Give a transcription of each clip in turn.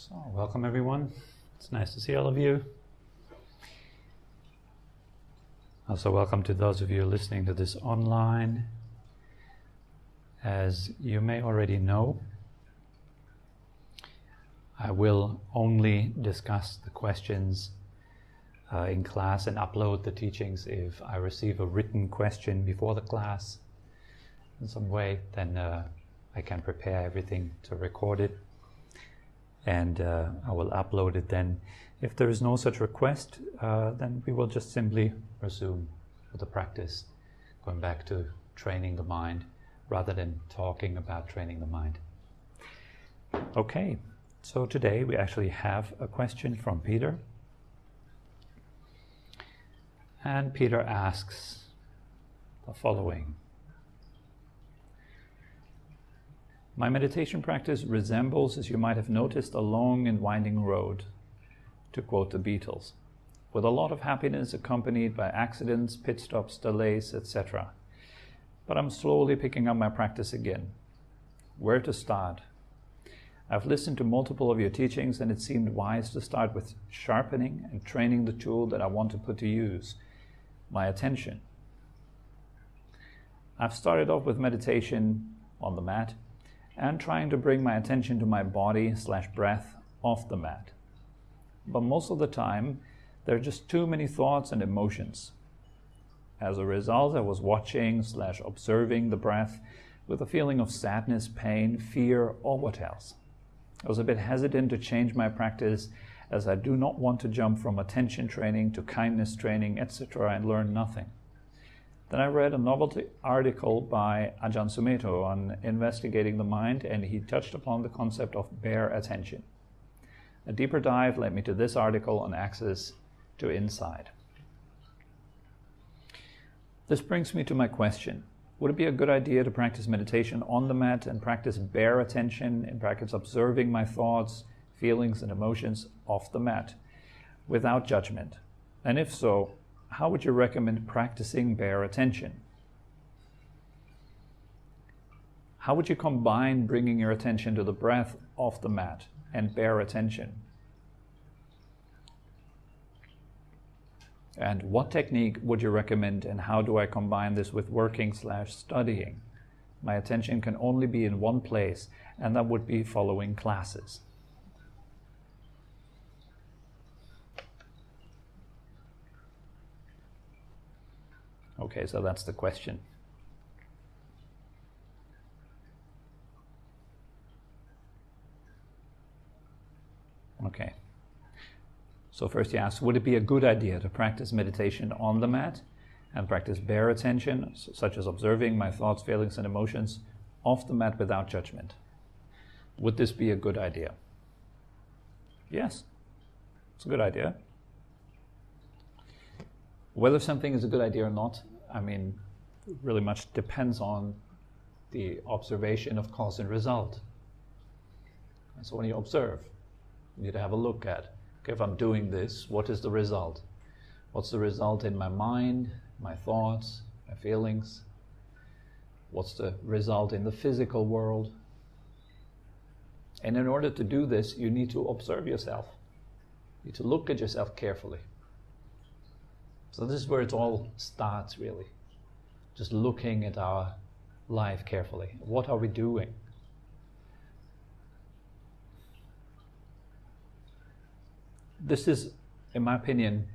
So, welcome everyone. It's nice to see all of you. Also, welcome to those of you listening to this online. As you may already know, I will only discuss the questions in class and upload the teachings if I receive a written question before the class in some way. Then I can prepare everything to record it, and I will upload it then. If there is no such request, then we will just simply resume with the practice, going back to training the mind rather than talking about training the mind. Okay, so today we actually have a question from Peter. And Peter asks the following. My meditation practice resembles, as you might have noticed, a long and winding road, to quote the Beatles, with a lot of happiness accompanied by accidents, pit stops, delays, etc. But I'm slowly picking up my practice again. Where to start? I've listened to multiple of your teachings, and it seemed wise to start with sharpening and training the tool that I want to put to use, my attention. I've started off with meditation on the mat and trying to bring my attention to my body/breath off the mat. But most of the time, there are just too many thoughts and emotions. As a result, I was watching/observing the breath with a feeling of sadness, pain, fear, or what else. I was a bit hesitant to change my practice, as I do not want to jump from attention training to kindness training, etc., and learn nothing. Then I read a novelty article by Ajahn Sumedho on investigating the mind, and he touched upon the concept of bare attention. A deeper dive led me to this article on access to insight. This brings me to my question. Would it be a good idea to practice meditation on the mat and practice bare attention, in brackets observing my thoughts, feelings, and emotions off the mat, without judgment? And if so, how would you recommend practicing bare attention? How would you combine bringing your attention to the breath off the mat and bare attention? And what technique would you recommend, and how do I combine this with working/studying? My attention can only be in one place, and that would be following classes. Okay, so that's the question. Okay. So first he asks, would it be a good idea to practice meditation on the mat and practice bare attention, such as observing my thoughts, feelings, and emotions off the mat without judgment? Would this be a good idea? Yes, it's a good idea. Whether something is a good idea or not, really much depends on the observation of cause and result. And so when you observe, you need to have a look at, okay, if I'm doing this, what is the result? What's the result in my mind, my thoughts, my feelings? What's the result in the physical world? And in order to do this, you need to observe yourself. You need to look at yourself carefully. So this is where it all starts, really. Just looking at our life carefully. What are we doing? This is, in my opinion,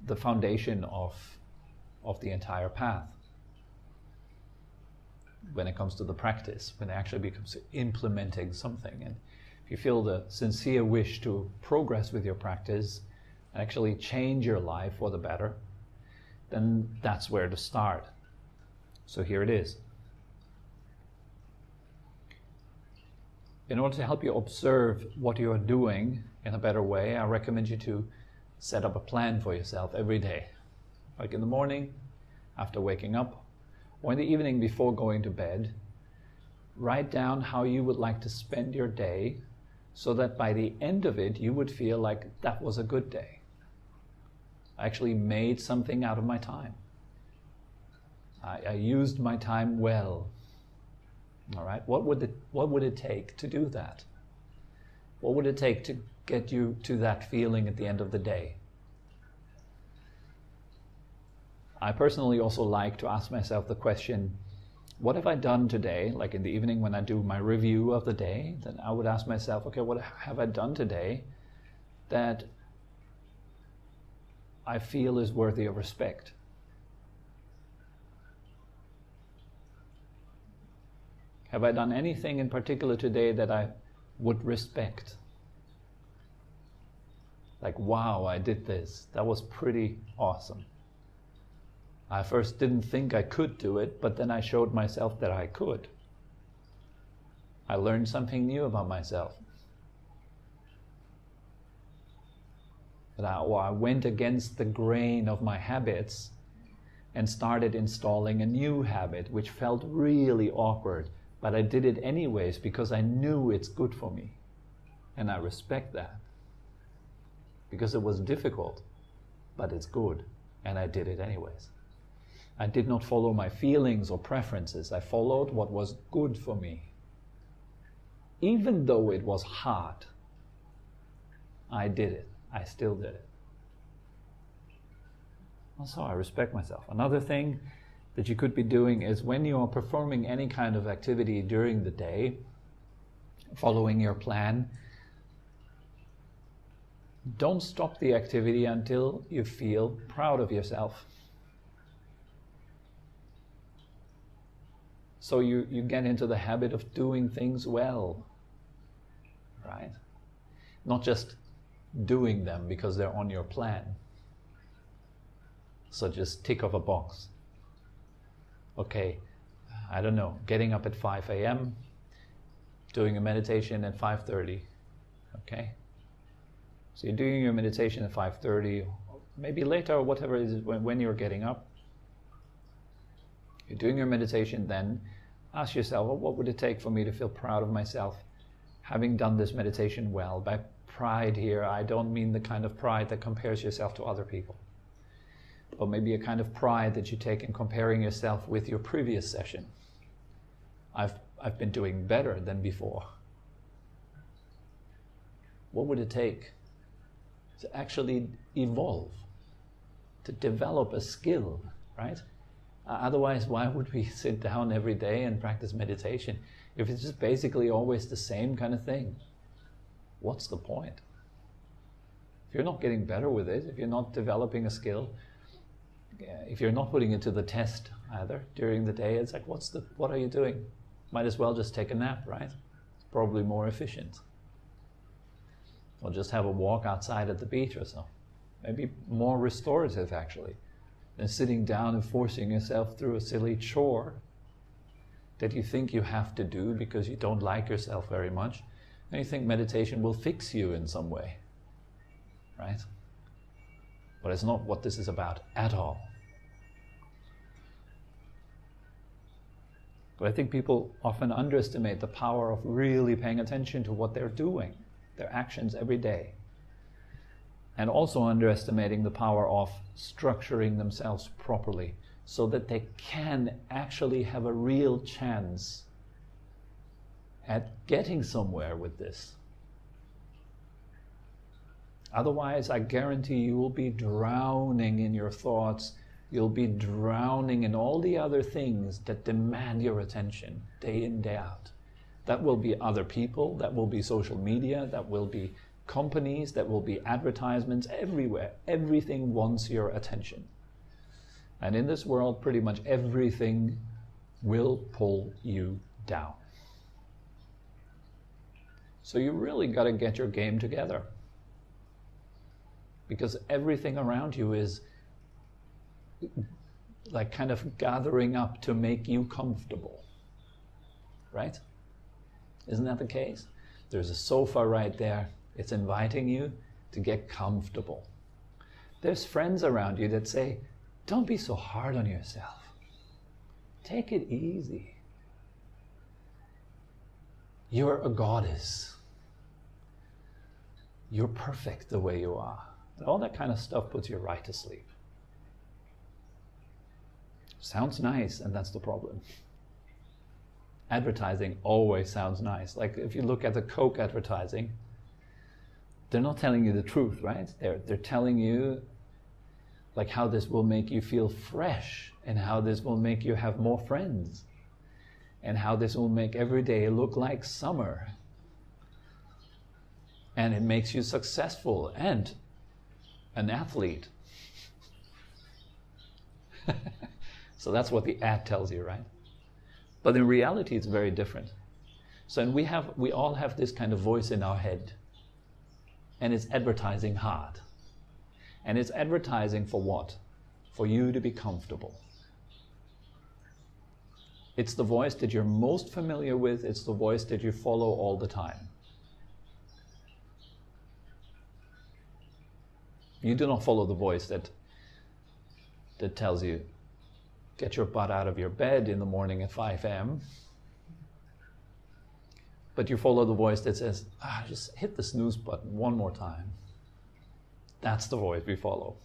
the foundation of the entire path. When it comes to the practice, when it actually becomes implementing something. And if you feel the sincere wish to progress with your practice, actually change your life for the better, then that's where to start. So here it is. In order to help you observe what you are doing in a better way, I recommend you to set up a plan for yourself every day. Like in the morning, after waking up, or in the evening before going to bed, write down how you would like to spend your day so that by the end of it, you would feel like that was a good day. I actually made something out of my time. I used my time well. All right, what would it take to do that? What would it take to get you to that feeling at the end of the day? I personally also like to ask myself the question, what have I done today? Like in the evening when I do my review of the day, then I would ask myself, okay, what have I done today that I feel is worthy of respect? Have I done anything in particular today that I would respect? Like, wow, I did this. That was pretty awesome. I first didn't think I could do it, but then I showed myself that I could. I learned something new about myself. I went against the grain of my habits and started installing a new habit, which felt really awkward. But I did it anyways because I knew it's good for me. And I respect that. Because it was difficult, but it's good. And I did it anyways. I did not follow my feelings or preferences. I followed what was good for me. Even though it was hard, I did it. I still did it. Also, I respect myself. Another thing that you could be doing is when you are performing any kind of activity during the day, following your plan, don't stop the activity until you feel proud of yourself. So you get into the habit of doing things well, right? Not just doing them because they're on your plan. So just tick off a box. Okay, I don't know, getting up at 5 a.m., doing a meditation at 5:30, okay? So you're doing your meditation at 5:30, maybe later or whatever it is when you're getting up. You're doing your meditation, then ask yourself, well, what would it take for me to feel proud of myself having done this meditation well? By pride here, I don't mean the kind of pride that compares yourself to other people, but maybe a kind of pride that you take in comparing yourself with your previous session. I've been doing better than before. What would it take to actually evolve, to develop a skill, right? Otherwise, why would we sit down every day and practice meditation if it's just basically always the same kind of thing? What's the point? If you're not getting better with it, if you're not developing a skill, if you're not putting it to the test either during the day, it's like, what are you doing? Might as well just take a nap, right? It's probably more efficient. Or just have a walk outside at the beach or so. Maybe more restorative actually, than sitting down and forcing yourself through a silly chore that you think you have to do because you don't like yourself very much, and you think meditation will fix you in some way, right? But it's not what this is about at all. But I think people often underestimate the power of really paying attention to what they're doing, their actions every day. And also underestimating the power of structuring themselves properly so that they can actually have a real chance at getting somewhere with this. Otherwise, I guarantee you will be drowning in your thoughts. You'll be drowning in all the other things that demand your attention day in, day out. That will be other people, that will be social media, that will be companies, that will be advertisements everywhere. Everything wants your attention. And in this world, pretty much everything will pull you down. So you really got to get your game together. Because everything around you is like kind of gathering up to make you comfortable. Right? Isn't that the case? There's a sofa right there. It's inviting you to get comfortable. There's friends around you that say, don't be so hard on yourself. Take it easy. You're a goddess. You're perfect the way you are. And all that kind of stuff puts you right to sleep. Sounds nice, and that's the problem. Advertising always sounds nice. Like if you look at the Coke advertising, they're not telling you the truth, right? They're telling you like how this will make you feel fresh, and how this will make you have more friends, and how this will make every day look like summer, and it makes you successful and an athlete. So that's what the ad tells you, right? But in reality, it's very different. So and we all have this kind of voice in our head, and it's advertising hard. And it's advertising for what? For you to be comfortable. It's the voice that you're most familiar with. It's the voice that you follow all the time. You do not follow the voice that tells you, get your butt out of your bed in the morning at 5 a.m. But you follow the voice that says, just hit the snooze button one more time. That's the voice we follow.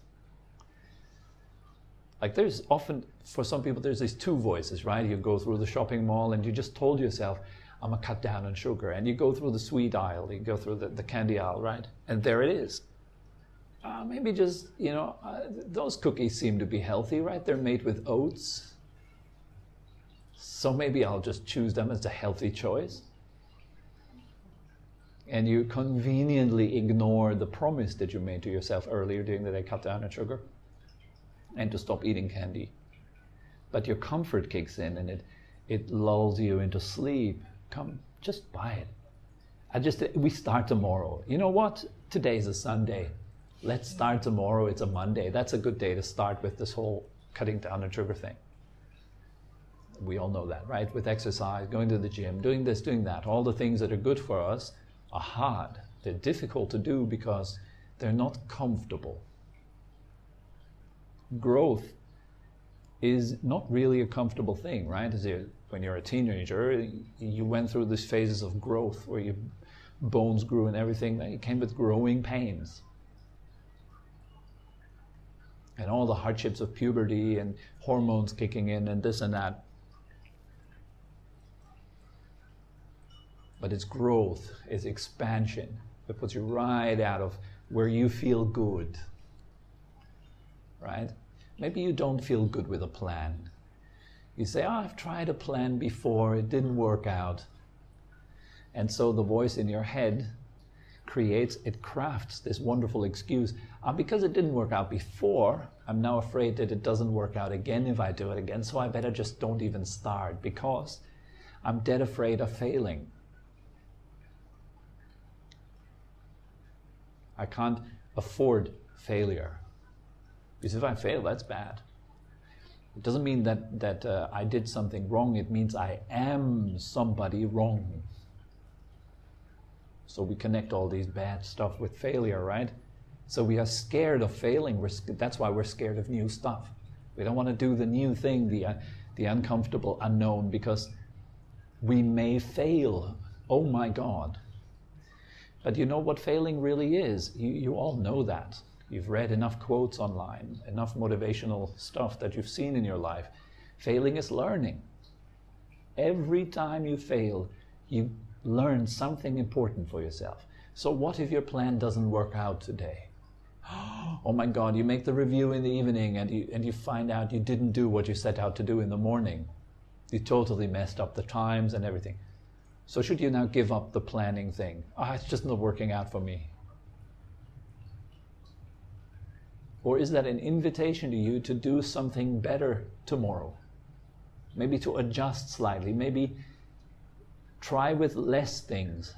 Like there's often, for some people, there's these two voices, right? You go through the shopping mall and you just told yourself, I'm gonna cut down on sugar. And you go through the sweet aisle, you go through the candy aisle, right? And there it is. Maybe just, those cookies seem to be healthy, right? They're made with oats. So maybe I'll just choose them as a healthy choice. And you conveniently ignore the promise that you made to yourself earlier during the day, cut down on sugar and to stop eating candy. But your comfort kicks in and it lulls you into sleep. Come, just buy it. We start tomorrow. You know what? Today's a Sunday. Let's start tomorrow. It's a Monday. That's a good day to start with this whole cutting down on sugar thing. We all know that, right? With exercise, going to the gym, doing this, doing that. All the things that are good for us are hard. They're difficult to do because they're not comfortable. Growth is not really a comfortable thing, right? When you're a teenager, you went through these phases of growth where your bones grew and everything. It came with growing pains. And all the hardships of puberty and hormones kicking in and this and that. But it's growth, it's expansion. It puts you right out of where you feel good, right? Maybe you don't feel good with a plan. You say, I've tried a plan before, it didn't work out. And so the voice in your head crafts this wonderful excuse. Because it didn't work out before, I'm now afraid that it doesn't work out again if I do it again, so I better just don't even start because I'm dead afraid of failing. I can't afford failure. Because if I fail, that's bad. It doesn't mean that I did something wrong. It means I am somebody wrong. So we connect all these bad stuff with failure, right? So we are scared of failing. That's why we're scared of new stuff. We don't want to do the new thing, the uncomfortable, unknown, because we may fail. Oh my God. But you know what failing really is? You all know that. You've read enough quotes online, enough motivational stuff that you've seen in your life. Failing is learning. Every time you fail, you learn something important for yourself. So what if your plan doesn't work out today? Oh my God, you make the review in the evening and you find out you didn't do what you set out to do in the morning. You totally messed up the times and everything. So should you now give up the planning thing? It's just not working out for me. Or is that an invitation to you to do something better tomorrow? Maybe to adjust slightly, maybe try with less things.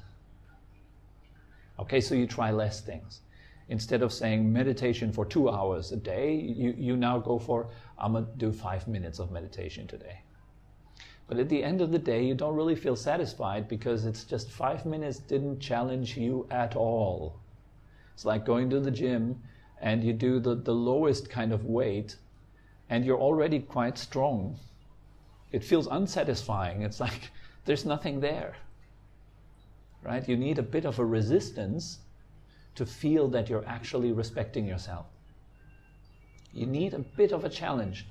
Okay, so you try less things. Instead of saying meditation for 2 hours a day, you now go for, I'm going to do 5 minutes of meditation today. But at the end of the day, you don't really feel satisfied because it's just 5 minutes didn't challenge you at all. It's like going to the gym and you do the lowest kind of weight and you're already quite strong. It feels unsatisfying. It's like there's nothing there, right? You need a bit of a resistance to feel that you're actually respecting yourself. You need a bit of a challenge,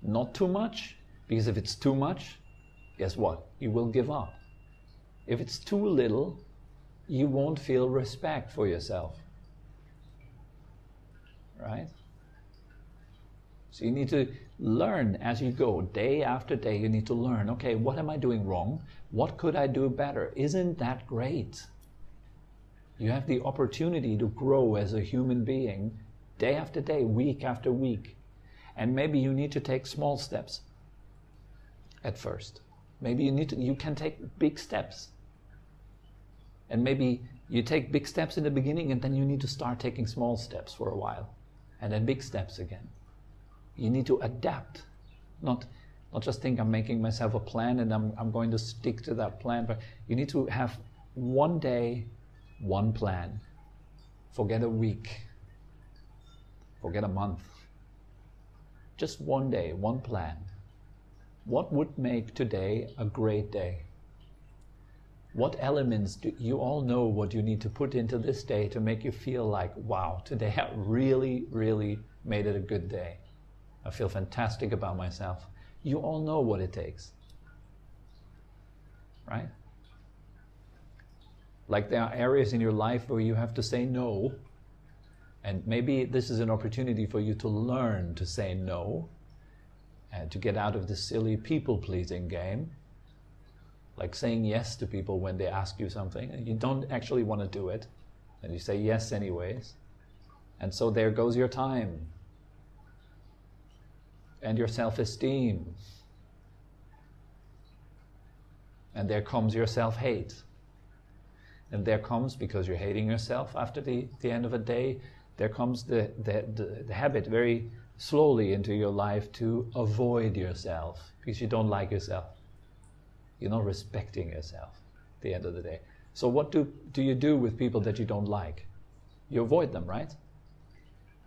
not too much, because if it's too much, guess what? You will give up. If it's too little, you won't feel respect for yourself. Right? So you need to learn as you go, day after day. You need to learn, okay, what am I doing wrong? What could I do better? Isn't that great? You have the opportunity to grow as a human being day after day, week after week. And maybe you need to take small steps at first. Maybe you can take big steps. And maybe you take big steps in the beginning and then you need to start taking small steps for a while. And then big steps again. You need to adapt. Not just think I'm making myself a plan and I'm going to stick to that plan. But you need to have one day, one plan. Forget a week. Forget a month. Just one day, one plan. What would make today a great day? What elements do you all know what you need to put into this day to make you feel like, wow, today I really, really made it a good day. I feel fantastic about myself. You all know what it takes. Right? Like there are areas in your life where you have to say no. And maybe this is an opportunity for you to learn to say no and to get out of this silly people-pleasing game. Like saying yes to people when they ask you something and you don't actually want to do it, and you say yes anyways. And so there goes your time and your self-esteem. And there comes your self-hate. And there comes, because you're hating yourself after the end of a day, there comes the habit very slowly into your life to avoid yourself because you don't like yourself. You're not respecting yourself at the end of the day. So what do you do with people that you don't like? You avoid them, right?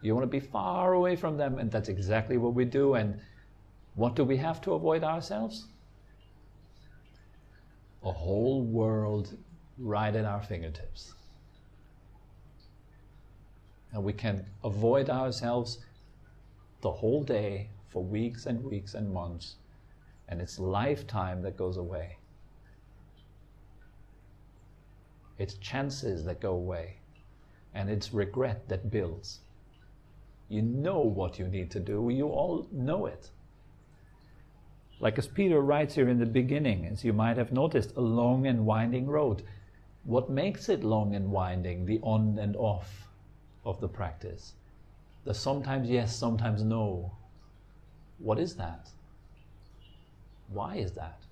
You want to be far away from them, and that's exactly what we do. And what do we have to avoid ourselves? A whole world right at our fingertips. And we can avoid ourselves the whole day for weeks and weeks and months. And it's lifetime that goes away. It's chances that go away. And it's regret that builds. You know what you need to do. You all know it. Like as Peter writes here in the beginning, as you might have noticed, a long and winding road. What makes it long and winding, the on and off of the practice? The sometimes yes, sometimes no. What is that? Why is that?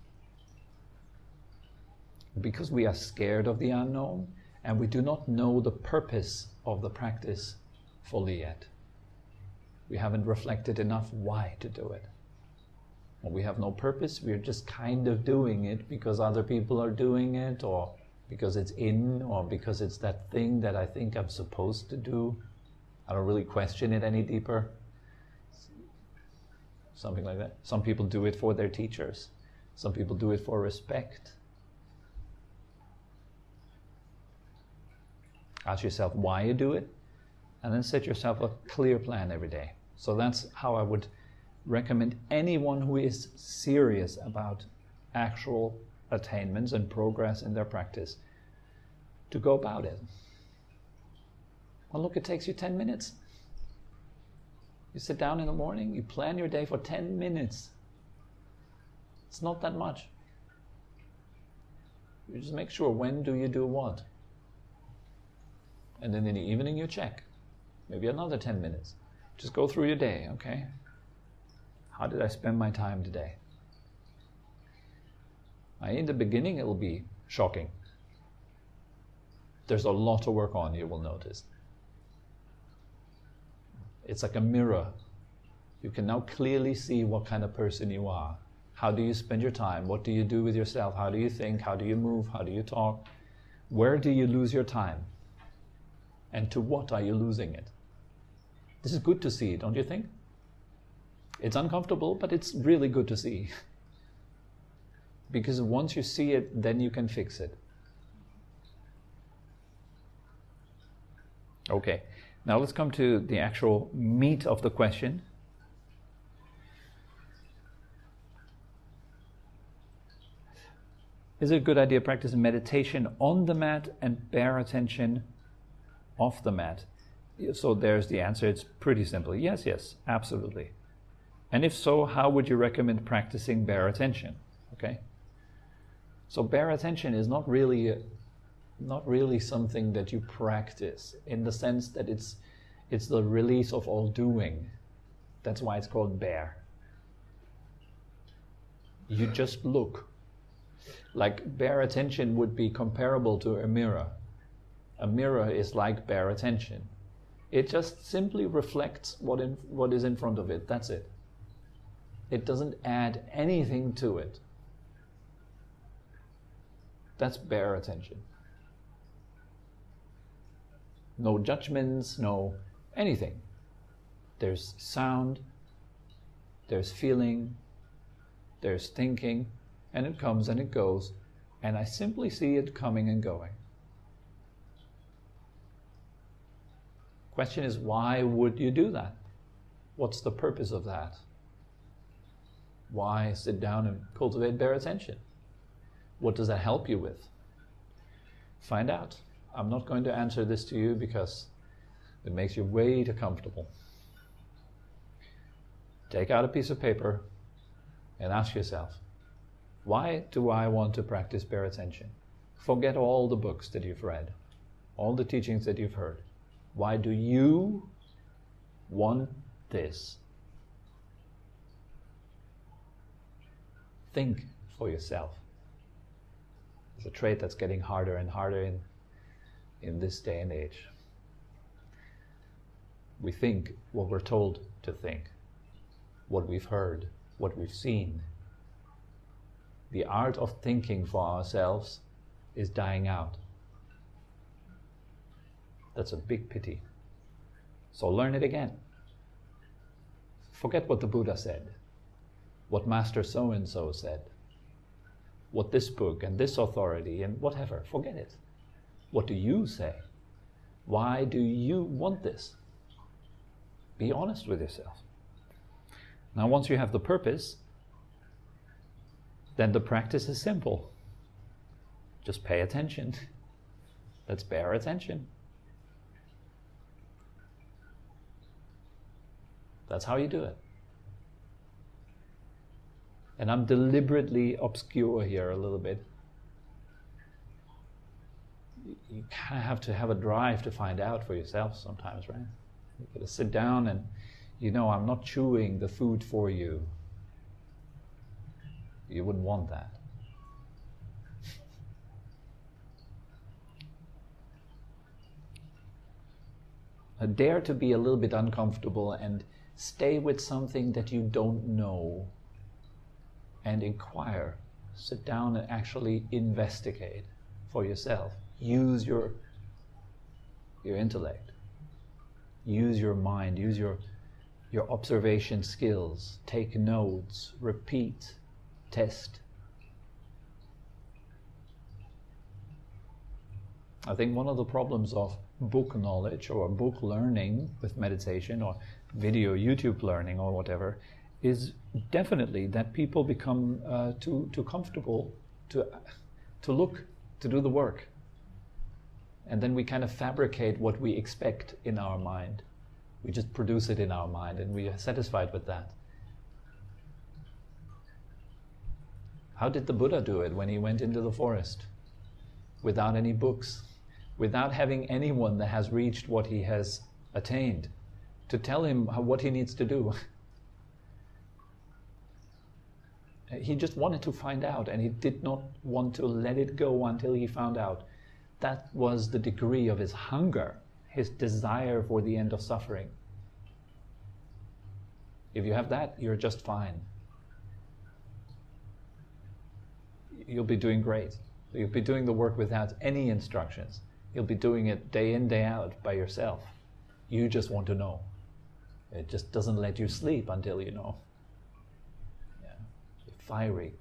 Because we are scared of the unknown and we do not know the purpose of the practice fully yet. We haven't reflected enough why to do it. When we have no purpose, we're just kind of doing it because other people are doing it, or because it's in, or because it's that thing that I think I'm supposed to do. I don't really question it any deeper. Something like that. Some people do it for their teachers. Some people do it for respect. Ask yourself why you do it, and then set yourself a clear plan every day. So that's how I would recommend anyone who is serious about actual attainments and progress in their practice to go about it. Well, look, it takes you 10 minutes. You sit down in the morning, you plan your day for 10 minutes. It's not that much. You just make sure when do you do what. And then in the evening you check. Maybe another 10 minutes. Just go through your day, okay? How did I spend my time today? In the beginning it will be shocking. There's a lot to work on, you will notice. It's like a mirror. You can now clearly see what kind of person you are. How do you spend your time? What do you do with yourself? How do you think? How do you move? How do you talk? Where do you lose your time? And to what are you losing it? This is good to see, don't you think? It's uncomfortable, but it's really good to see. Because once you see it, then you can fix it. Okay, now let's come to the actual meat of the question. Is it a good idea practicing meditation on the mat and bare attention off the mat? So there's the answer. It's pretty simple. Yes, absolutely. And if so, how would you recommend practicing bare attention? Okay. So bare attention is not really something that you practice, in the sense that it's the release of all doing. That's why it's called bare. You just look. Like bare attention would be comparable to a mirror. A mirror is like bare attention. It just simply reflects what is in front of it. That's it. It doesn't add anything to it. That's bare attention. No judgments, no anything. There's sound, there's feeling, there's thinking, and it comes and it goes, and I simply see it coming and going. Question is, why would you do that? What's the purpose of that? Why sit down and cultivate bare attention? What does that help you with? Find out. I'm not going to answer this to you because it makes you way too comfortable. Take out a piece of paper and ask yourself, why do I want to practice bare attention? Forget all the books that you've read, all the teachings that you've heard. Why do you want this? Think for yourself. It's a trait that's getting harder and harder in this day and age. We think what we're told to think, what we've heard, what we've seen. The art of thinking for ourselves is dying out. That's a big pity. So learn it again. Forget what the Buddha said, what Master so-and-so said, what this book and this authority and whatever. Forget it. What do you say? Why do you want this? Be honest with yourself. Now, once you have the purpose, then the practice is simple. Just pay attention. Let's bear attention. That's how you do it. And I'm deliberately obscure here a little bit. You kind of have to have a drive to find out for yourself sometimes, right? You gotta sit down and, I'm not chewing the food for you. You wouldn't want that. Dare to be a little bit uncomfortable and stay with something that you don't know and inquire. Sit down and actually investigate for yourself. Use your intellect. Use your mind. Use your observation skills. Take notes. Repeat. Test. I think one of the problems of book knowledge or book learning with meditation or video YouTube learning or whatever is definitely that people become too comfortable to look, to do the work. And then we kind of fabricate what we expect in our mind. We just produce it in our mind and we are satisfied with that. How did the Buddha do it when he went into the forest? Without any books, without having anyone that has reached what he has attained to tell him what he needs to do. He just wanted to find out, and he did not want to let it go until he found out. That was the degree of his hunger, his desire for the end of suffering. If you have that, you're just fine. You'll be doing great. You'll be doing the work without any instructions. You'll be doing it day in, day out by yourself. You just want to know. It just doesn't let you sleep until you know. Yeah. You're fiery.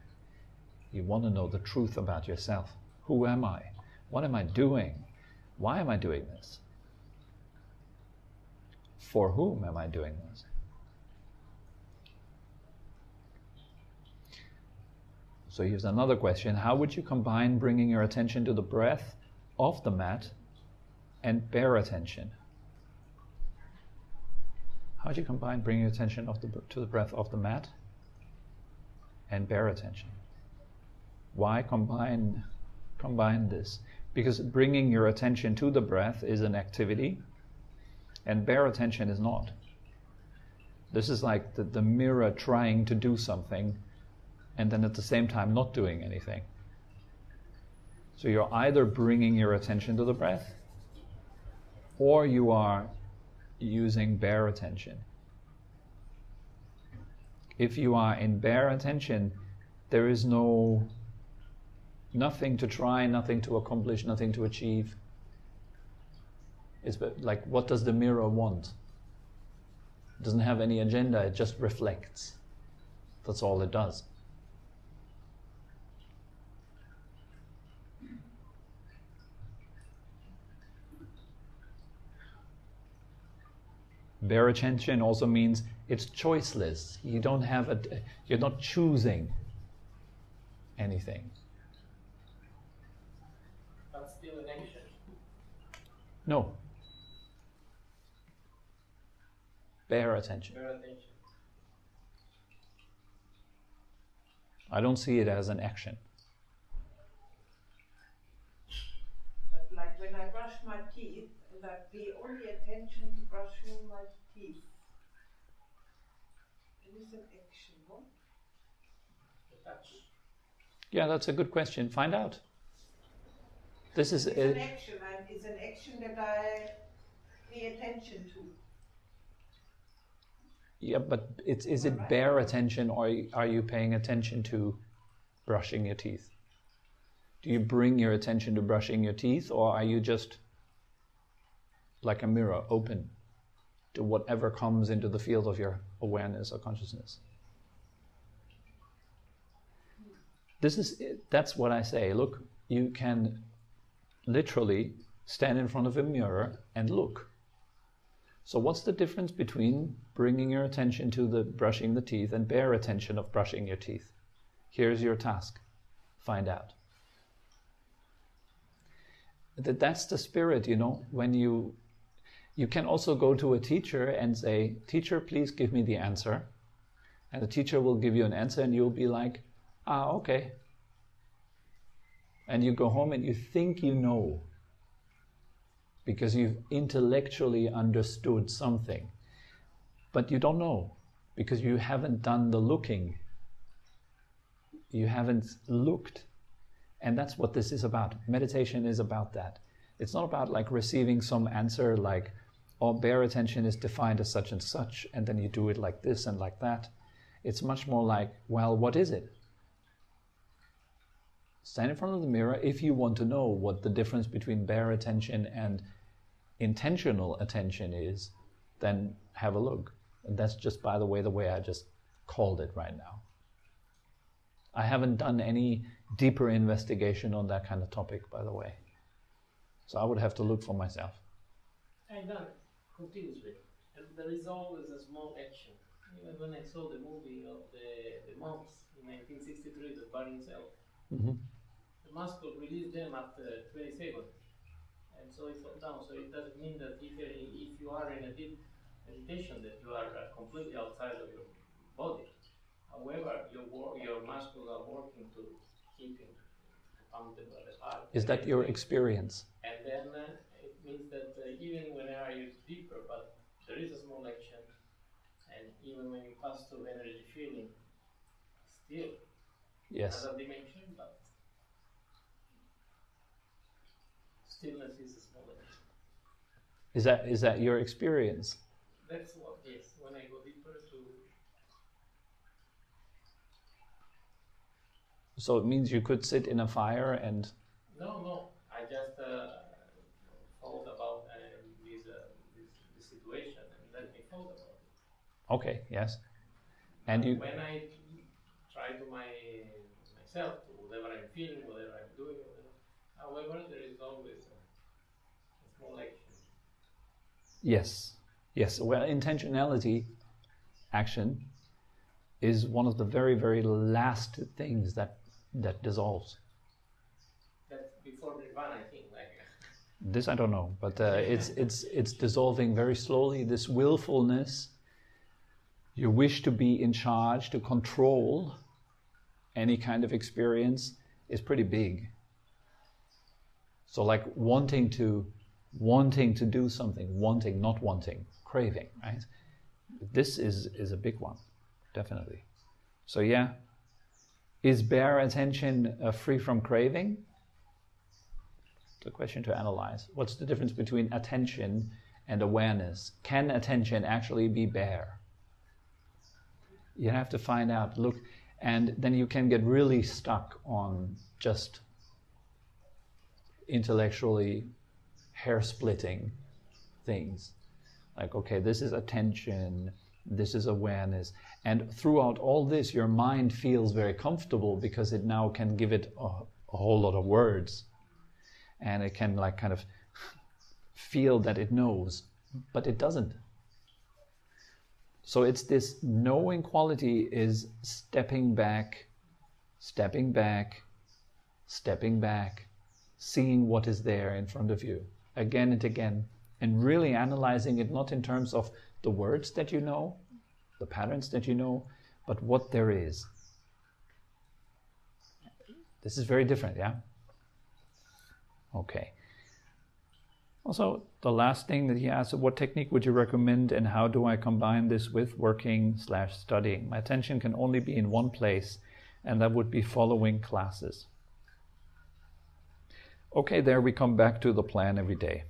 You want to know the truth about yourself. Who am I? What am I doing? Why am I doing this? For whom am I doing this? So here's another question. How would you combine bringing your attention to the breath of the mat and bare attention? How do you combine bringing your attention to the breath of the mat and bare attention? Why combine this? Because bringing your attention to the breath is an activity and bare attention is not. This is like the mirror trying to do something and then at the same time not doing anything. So you're either bringing your attention to the breath or you are using bare attention. If you are in bare attention, there is nothing to try, nothing to accomplish, nothing to achieve. It's like, what does the mirror want? It doesn't have any agenda, it just reflects. That's all it does. Bare attention also means it's choiceless. You don't have you're not choosing anything. But still an action. No. Bare attention. Bare attention. I don't see it as an action. But like when I brush my teeth, and I pay only attention to brushing my teeth, it is an action, no? The touch. Yeah, that's a good question. Find out. This is It's an action, and it's an action that I pay attention to. Yeah, but is it bare attention, or are you paying attention to brushing your teeth? Do you bring your attention to brushing your teeth, or are you just like a mirror, open to whatever comes into the field of your awareness or consciousness? That's what I say. Look, you can literally stand in front of a mirror and look. So what's the difference between bringing your attention to the brushing the teeth and bare attention of brushing your teeth? Here's your task. Find out. That's the spirit, when you can also go to a teacher and say, "Teacher, please give me the answer." And the teacher will give you an answer and you'll be like, okay. And you go home and you think you know, because you've intellectually understood something. But you don't know, because you haven't done the looking. You haven't looked. And that's what this is about. Meditation is about that. It's not about like receiving some answer like, bare attention is defined as such and such, and then you do it like this and like that. It's much more like, well, what is it? Stand in front of the mirror. If you want to know what the difference between bare attention and intentional attention is, then have a look. And that's just, by the way I just called it right now. I haven't done any deeper investigation on that kind of topic, by the way. So I would have to look for myself. I've done it continuously, and there is always a small action. Even when I saw the movie of the monks in 1963, the burning cell, the master released them after 27, and so it fell down. So it doesn't mean that if you are in a deep meditation that you are completely outside of your body. However, your muscles are working to keep it, to pump the heart. Is that your experience? And then it means that even when I use deeper, but there is a small action, and even when you pass through energy feeling, still Yes. another dimension, but stillness is a small action. Is that your experience? That's what, yes, when I go deeper to... So it means you could sit in a fire and... No, I just thought about this situation and let me thought about it. Okay, yes. And you... When I try to myself, to whatever I'm feeling, whatever I'm doing, however, there is always a small action. Yes. Well, intentionality, action, is one of the very, very last things that that dissolves. That's before Nirvana, I think. Like, This I don't know, but it's dissolving very slowly. This willfulness, your wish to be in charge, to control any kind of experience, is pretty big. So like wanting to do something, wanting, not wanting, craving, right? This is a big one, definitely. So yeah, is bare attention free from craving? It's a question to analyze. What's the difference between attention and awareness? Can attention actually be bare? You have to find out, look, and then you can get really stuck on just intellectually hair-splitting things. Like, okay, this is attention, this is awareness. And throughout all this, your mind feels very comfortable because it now can give it a whole lot of words. And it can like kind of feel that it knows, but it doesn't. So it's this knowing quality is stepping back, stepping back, stepping back, seeing what is there in front of you again and again, and really analyzing it not in terms of the words that you know, the patterns that you know, but what there is. This is very different, yeah? Okay. Also, the last thing that he asked, what technique would you recommend and how do I combine this with working/studying? My attention can only be in one place, and that would be following classes. Okay, there we come back to the plan every day.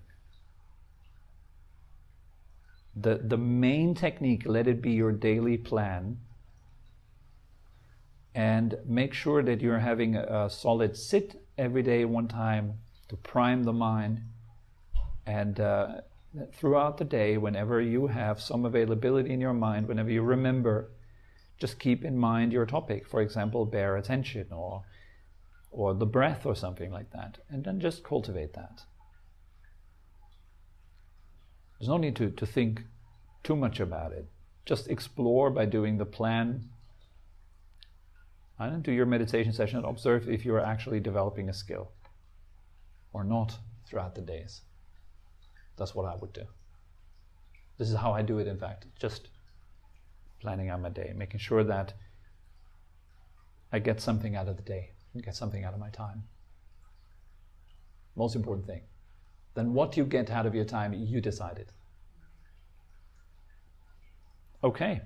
The main technique, let it be your daily plan, and make sure that you're having a solid sit every day one time to prime the mind. And throughout the day, whenever you have some availability in your mind, whenever you remember, just keep in mind your topic. For example, bare attention or the breath or something like that. And then just cultivate that. There's no need to think too much about it. Just explore by doing the plan. And do your meditation session and observe if you are actually developing a skill or not throughout the days. That's what I would do. This is how I do it, in fact. Just planning out my day, making sure that I get something out of the day, get something out of my time. Most important thing. Then what you get out of your time, you decide it. Okay.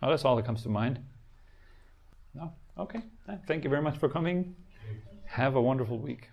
Oh, that's all that comes to mind. No? Okay. Thank you very much for coming. Have a wonderful week.